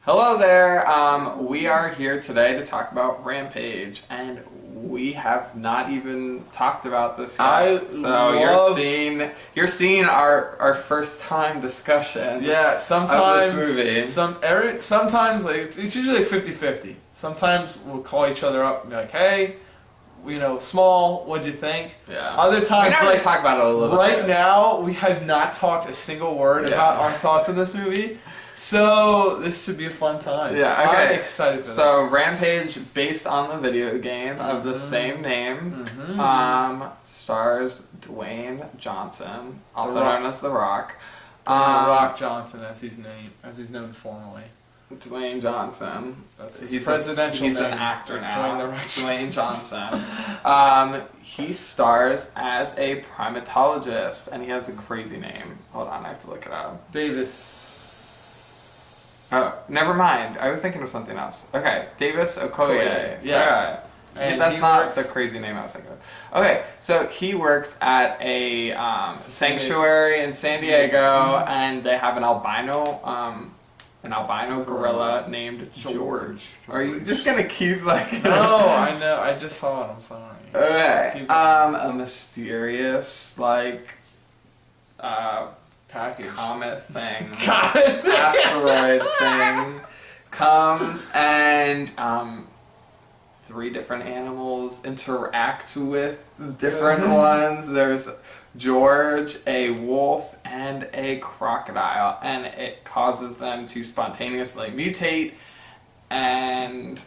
Hello there. We are here today to talk about Rampage, and we have not even talked about this yet. You're seeing our first time discussion. Yeah, sometimes of this movie. Sometimes it's usually like 50-50. Sometimes we'll call each other up and be like, "Hey, small, what'd you think?" Yeah. Other times, we talk about it a little bit. Right now, we have not talked a single word about our thoughts on this movie. So this should be a fun time. Yeah, okay. I'm excited for this. So Rampage, based on the video game of the same name, stars Dwayne Johnson, also known as The Rock. Dwayne Rock Johnson, as he's known formally. Dwayne Johnson. That's his presidential name. He's an actor now. Dwayne Johnson. He stars as a primatologist, and he has a crazy name. Hold on, I have to look it up. Davis. Oh, never mind. I was thinking of something else. Okay, Davis Okoye. Yes. And that's not the crazy name I was thinking of. Okay, so he works at a sanctuary in San Diego, and they have an albino gorilla named George. Are you just gonna keep like? No, I know. I just saw it. I'm sorry. Okay. A mysterious package. Comet thing. Asteroid thing comes and 3 different animals interact with different ones. There's George, a wolf, and a crocodile, and it causes them to spontaneously mutate and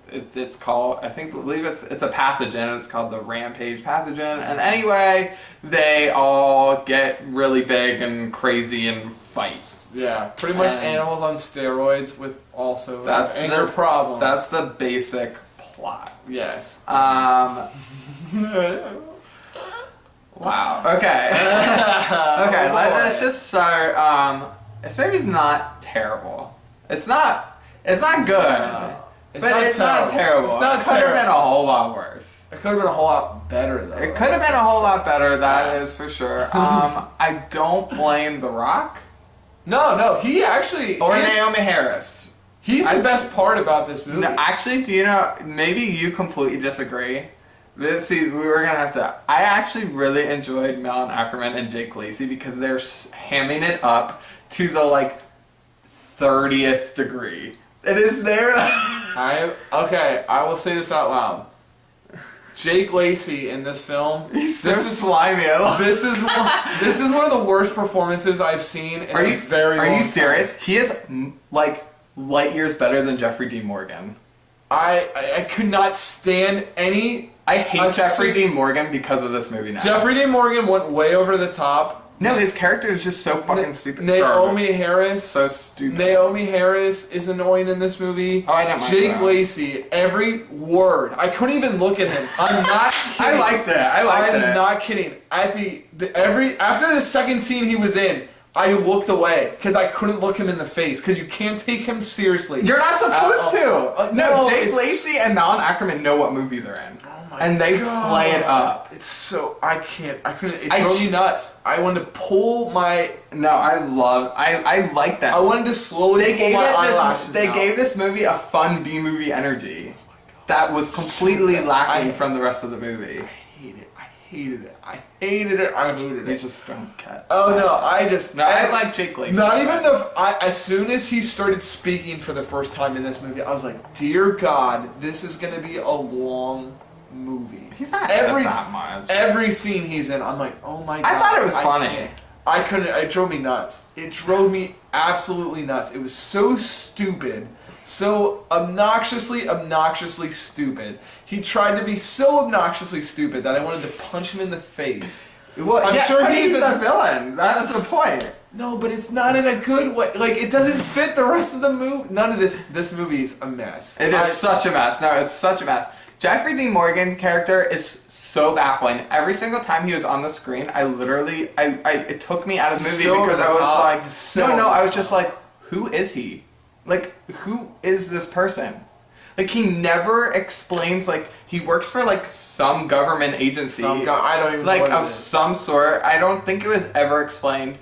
it's called, I believe it's a pathogen. It's called the Rampage pathogen. And anyway, they all get really big and crazy and fight. Yeah, pretty much animals on steroids with also anger problems. That's the basic plot. Yes. Wow. Okay. Okay. Let's just start. This movie's not terrible. It's not good. It's not terrible. It could have been a whole lot worse. It could have been a whole lot better, though. It could have been a whole lot better, that is for sure. I don't blame The Rock. No, he actually... Or Naomi Harris. He's the best part about this movie. No, actually, do you know, maybe you completely disagree. We were going to have to... I actually really enjoyed Malin Ackerman and Jake Lacy because they're hamming it up to the, 30th degree. It is there. I will say this out loud. Jake Lacy in this film. He's so slimy. This is one of the worst performances I've seen in a very long time. Are you serious? He is light years better than Jeffrey Dean Morgan. I could not stand any. I hate Jeffrey Dean Morgan because of this movie now. Jeffrey Dean Morgan went way over the top. No, his character is just so fucking stupid. Naomi Harris. So stupid. Naomi Harris is annoying in this movie. Oh, I don't mind Jake Lacy, every word. I couldn't even look at him. I'm not kidding. I liked it. I'm not kidding. After the second scene he was in, I looked away because I couldn't look him in the face because you can't take him seriously. You're not supposed to. No, Jake Lacy and Malin Ackerman know what movie they're in. And they play it up. It's so... I couldn't... It drove me nuts. I wanted to pull my... No, I like that. I wanted to slowly pull my eyelashes They gave this movie a fun B-movie energy. Oh my God. That was completely lacking from the rest of the movie. I hated it. You just don't cut. Oh no, I like Jake Lacy. Not even as soon as he started speaking for the first time in this movie, I was like, dear God, this is going to be a long movie. He's not that much. Every scene he's in, I'm like, oh my God. I thought it was funny. I couldn't. It drove me nuts. It drove me absolutely nuts. It was so stupid. So obnoxiously stupid. He tried to be so obnoxiously stupid that I wanted to punch him in the face. Well, I'm sure he's a villain. That's the point. No, but it's not in a good way. It doesn't fit the rest of the movie. None of this movie is a mess. It is such a mess. No, it's such a mess. Jeffrey Dean Morgan's character is so baffling. Every single time he was on the screen, it took me out of the movie because I was I was just like, who is he? Who is this person? He never explains, he works for, some government agency. I don't even know what it is. Of some sort. I don't think it was ever explained.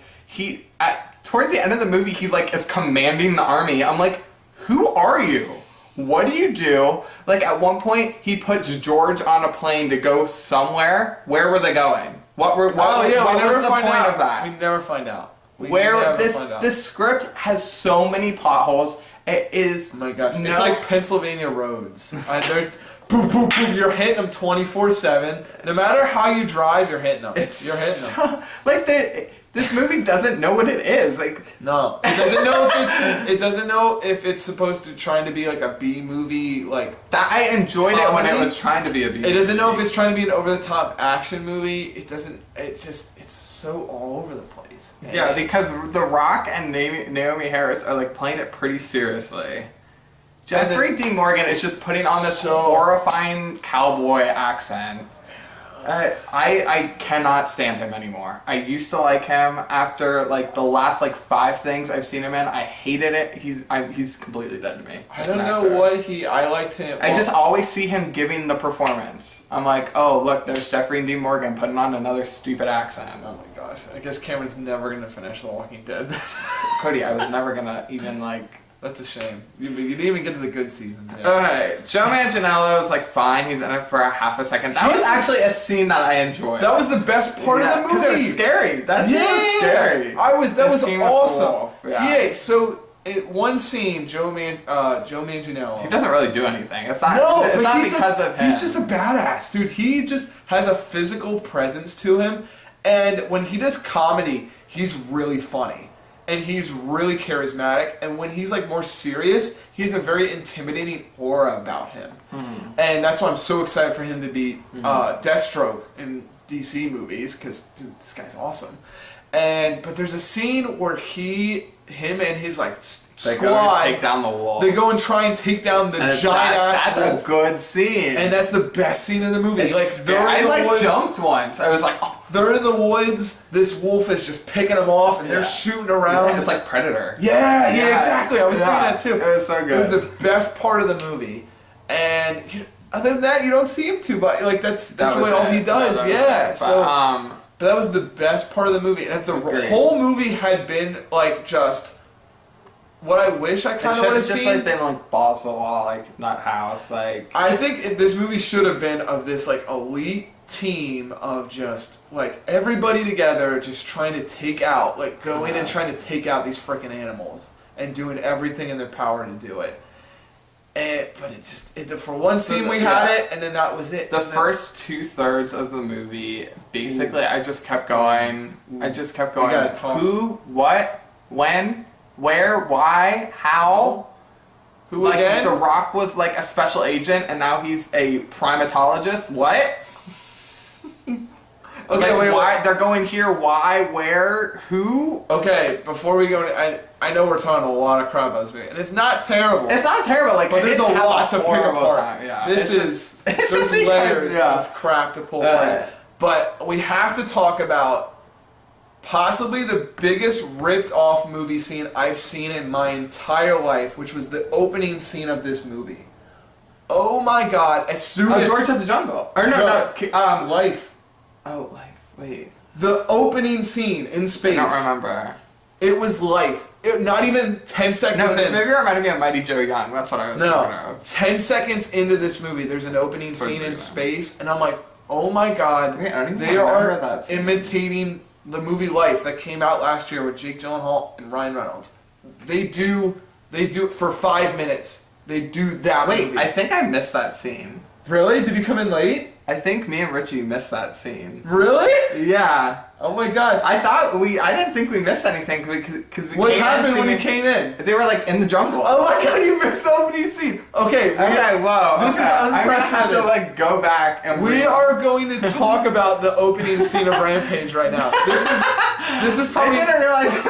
towards the end of the movie, he like is commanding the army. I'm like, who are you? What do you do? Like at one point, he puts George on a plane to go somewhere. Where were they going? What was the point of that? We never find out. This script has so many plot holes. It is. Oh my gosh! It's like Pennsylvania roads. They're boom, boom, boom. You're hitting them 24/7. No matter how you drive, you're hitting them. You're hitting them. Like this movie doesn't know what it is. Like no, it doesn't know if it's supposed to trying to be like a B movie. Like that, I enjoyed it when it was trying to be a B movie. It doesn't know if it's trying to be an over-the-top action movie. It doesn't. It's so all over the place. Yeah, because The Rock and Naomi Harris are like playing it pretty seriously. Jeffrey Dean Morgan is just putting on this horrifying cowboy accent. I cannot stand him anymore. I used to like him after like the last like 5 things I've seen him in. I hated it. He's completely dead to me. I don't know what I liked him. I just always see him giving the performance. I'm like, oh look, there's Jeffrey Dean Morgan putting on another stupid accent. Oh my gosh. I guess Cameron's never gonna finish The Walking Dead. Cody, I was never gonna even like. That's a shame. You didn't even get to the good seasons yet. Alright, Joe Manganiello is like fine. He's in it for a half a second. That was actually a scene that I enjoyed. That was the best part of the movie. Because it was scary. That scene was scary. That was awesome. Yeah. So one scene, Joe Manganiello. He doesn't really do anything. It's not because of him. He's just a badass, dude. He just has a physical presence to him, and when he does comedy, he's really funny. And he's really charismatic, and when he's like more serious, he has a very intimidating aura about him. Mm-hmm. And that's why I'm so excited for him to be Deathstroke in DC movies, because dude, this guy's awesome. But there's a scene where him and his like squad go take down the wall. They go and try and take down the giant ass wolf. That's a good scene, and that's the best scene in the movie. I jumped once. I was like, oh. They're in the woods. This wolf is just picking them off, and they're shooting around. Yeah, it's like Predator. Yeah, exactly. I was thinking that too. It was so good. It was the best part of the movie, and other than that, you don't see him too much. Like that's really all he does. But that was the best part of the movie. And if the whole movie had been like just what I wish I kind of would have seen, just like been like balls to the wall, like not house, like. I think this movie should have been of this like elite team of just like everybody together just trying to take out, like go in and trying to take out these freaking animals and doing everything in their power to do it. But for one scene we had it, and then that was it. The first 2/3 of the movie, basically, I just kept going. Who, what, when, where, why, how. Who again? The Rock was like a special agent, and now he's a primatologist. What? Okay, why they're going here? Why? Where? Who? Okay, before we go, I know we're talking a lot of crap about this movie, and it's not terrible. It's not terrible, like, but there's a lot to pick apart. Yeah, there's layers of crap to pull apart. But we have to talk about possibly the biggest ripped off movie scene I've seen in my entire life, which was the opening scene of this movie. Oh my God! As soon as George of the Jungle, or Life. Oh, Life. Wait. The opening scene in space. I don't remember. It was Life. Not even 10 seconds in. No, this movie reminded me of Mighty Joe Young. That's what I was thinking of. 10 seconds into this movie, there's an opening scene in space, and I'm like, oh my God, they are imitating the movie Life that came out last year with Jake Gyllenhaal and Ryan Reynolds. They do it for 5 minutes. They do that movie. Wait, I think I missed that scene. Really? Did you come in late? I think me and Richie missed that scene. Really? Yeah. Oh my gosh. I didn't think we missed anything because we. What happened when you came in? They were like in the jungle. Oh my God! You missed the opening scene. Okay. Whoa. This is unprecedented. I'm gonna have to like go back and. We are going to talk about the opening scene of Rampage right now. This is probably. I didn't realize I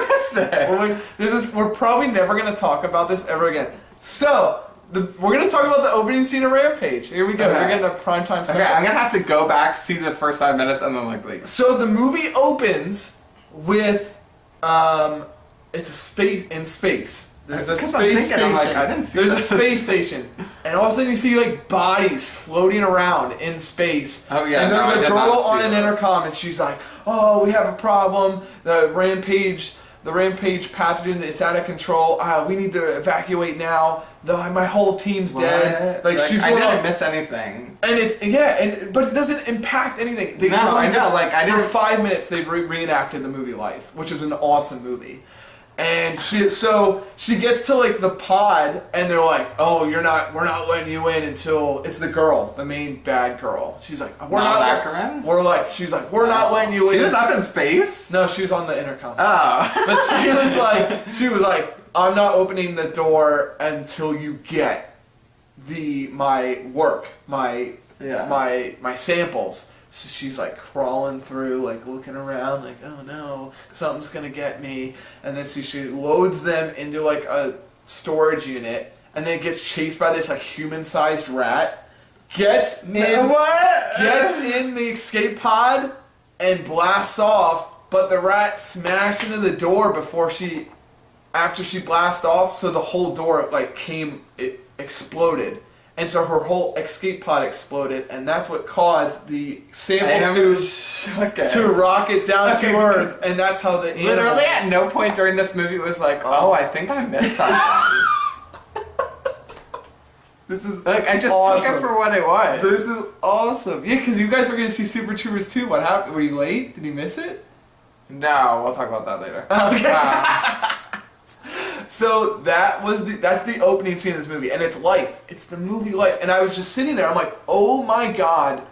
missed it. We're probably never gonna talk about this ever again. So. We're going to talk about the opening scene of Rampage. Here we go. Okay. You're getting a primetime special. Okay, I'm going to have to go back, see the first 5 minutes, and then like. So the movie opens with, it's a space in space. There's a space station. I didn't see There's a space station. And all of a sudden you see like bodies floating around in space. Oh yeah. And there's a girl on an intercom and she's like, oh, we have a problem. The Rampage the Rampage pathogen, it's out of control. We need to evacuate now. My whole team's dead. Like she's going I didn't miss anything. And but it doesn't impact anything. No, I know. Like for 5 minutes they reenacted the movie Life, which is an awesome movie. And she gets to like the pod, and they're like, "Oh, we're not letting you in until it's the girl, the main bad girl." She's like, "We're not letting you in." She was up in space? No, she was on the intercom. Oh, but she was like, "I'm not opening the door until you get my samples." So she's like crawling through, like looking around, like, oh no, something's gonna get me. And then she loads them into like a storage unit, and then gets chased by this like human-sized rat. Gets in the escape pod and blasts off, but the rat smashed into the door after she blasts off, so the whole door it exploded. And so her whole escape pod exploded, and that's what caused the sample to rocket down to Earth, and that's how the animals... Literally at no point during this movie was like, oh, I think I missed something. This is like, I just awesome. took it for what it was. This is awesome. Yeah, because you guys were going to see Super Troopers 2. What happened? Were you late? Did you miss it? No, we'll talk about that later. Okay. So that's the opening scene of this movie, and it's Life. It's the movie Life, and I was just sitting there. I'm like, oh my god,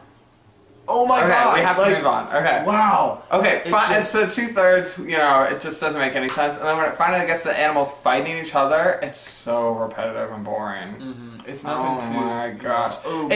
god. We have to move on. Okay. Wow. Okay. So 2/3, it just doesn't make any sense. And then when it finally gets the animals fighting each other, it's so repetitive and boring. Mm-hmm. It's nothing too. Oh my gosh. Oh,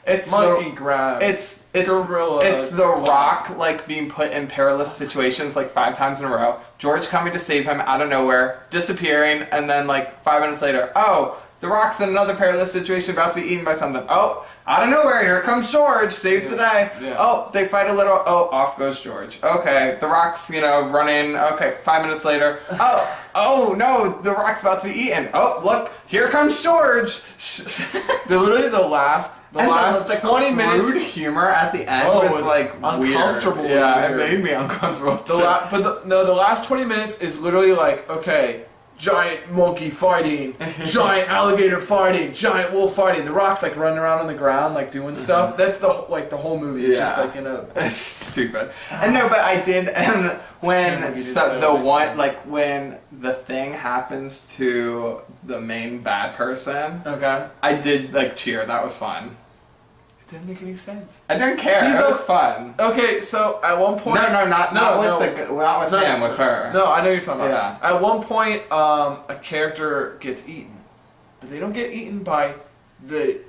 it's monkey grab. It's gorilla. It's the Rock being put in perilous situations 5 times in a row. George coming to save him out of nowhere, disappearing, and then 5 minutes later, oh, the Rock's in another perilous situation, about to be eaten by something. Oh, out of nowhere, here comes George, saves the day. Yeah. Oh, they fight a little. Oh, off goes George. Okay, the Rock's running. Okay, 5 minutes later. Oh no, the Rock's about to be eaten. Oh, look, here comes George. Literally the last 20 minutes. Rude humor at the end was uncomfortable. Weird. Yeah, weird. it made me uncomfortable too. The last 20 minutes is literally okay, giant monkey fighting, giant alligator fighting, giant wolf fighting. The Rock's running around on the ground doing stuff. That's the whole movie. It's just in a. It's stupid. And no, but I did. And when when the thing happens to the main bad person, okay, I did cheer. That was fun. It didn't make any sense. I didn't care. It was fun. Okay, so at one point... not with him, with her. No, I know you're talking about. Yeah. At one point, a character gets eaten. But they don't get eaten by the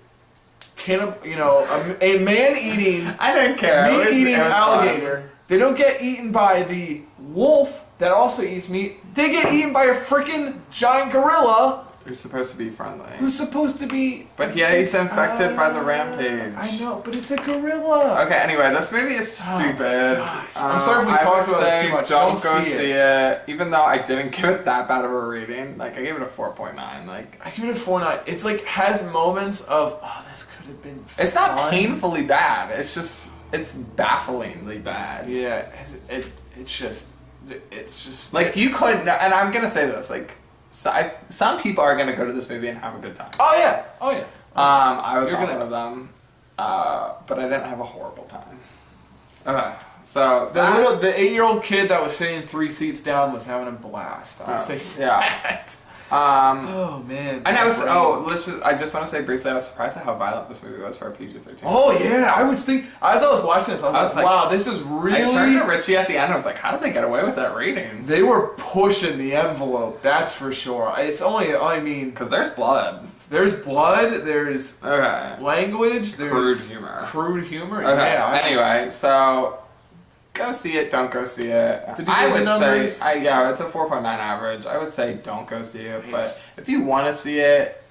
a man-eating... I didn't care. Meat-eating alligator. Fun. They don't get eaten by the wolf that also eats meat. They get eaten by a freaking giant gorilla... Who's supposed to be friendly. Who's supposed to be... But he's infected by the Rampage. I know, but it's a gorilla. Okay, anyway, this movie is stupid. I'm sorry if we talked about this too much. Don't go see it. Even though I didn't give it that bad of a rating. I gave it a 4.9. I give it a 4.9. It's has moments of, this could have been fun. It's not painfully bad. It's just, it's bafflingly bad. Yeah, it's just... you couldn't... And I'm going to say this, some people are going to go to this movie and have a good time. Oh yeah. I was one of them, but I didn't have a horrible time. Okay, so the 8-year-old kid that was sitting 3 seats down was having a blast. I would say that. Oh man. And I just want to say briefly, I was surprised at how violent this movie was for a PG-13. Oh yeah, as I was watching this, I was like, wow, this is really... I turned to Richie at the end, I was like, how did they get away with that rating? They were pushing the envelope, that's for sure. It's only, because there's blood. There's blood, there's language, there's... Crude humor, okay. Yeah. Anyway, so... Go see it, don't go see it. Did you get the numbers? It's a 4.9 average. I would say don't go see it, but if you want to see it...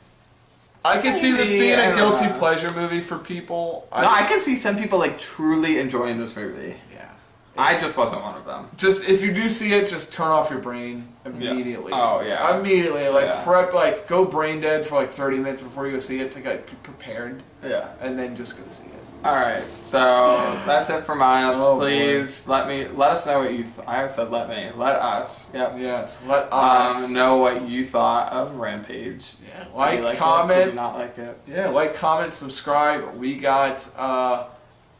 I can see this being a guilty pleasure movie for people. I can see some people truly enjoying this movie. Yeah. I just wasn't one of them. Just, if you do see it, just turn off your brain immediately. Yeah. Oh, yeah. Immediately. Prep, go brain dead for 30 minutes before you go see it to get prepared. Yeah. And then just go see it. Alright, so that's it from us. Oh, Please let us know what you I said let us. Yep. Yes, let us know what you thought of Rampage. Yeah, Did like, you like comment. it? Did you not like it? Yeah, like, comment, subscribe. We got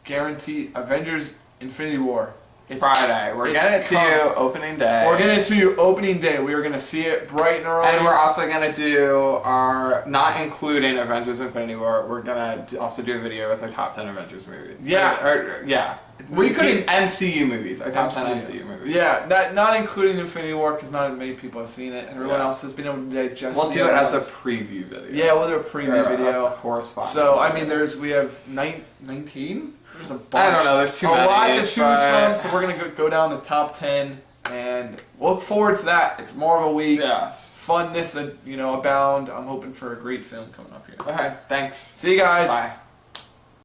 guaranteed Avengers Infinity War. It's Friday. We're getting it to you opening day. We're getting it to you opening day. We are going to see it bright and early. And we're also going to do our, not including Avengers Infinity War, we're going to also do a video with our top 10 Avengers movies. Yeah. Yeah. We could MCU movies. Our top 10 MCU movies. Yeah, not including Infinity War because not as many people have seen it, and everyone else has been able to digest. We'll do it as a preview video. Yeah, we'll do a preview video. Corresponding. So I mean, we have 19. There's a bunch. I don't know. There's too many. A lot to choose from. So we're gonna go down the top 10 and look forward to that. It's more of a week. Yes. Funness, abound. I'm hoping for a great film coming up here. Okay. Thanks. See you guys. Bye.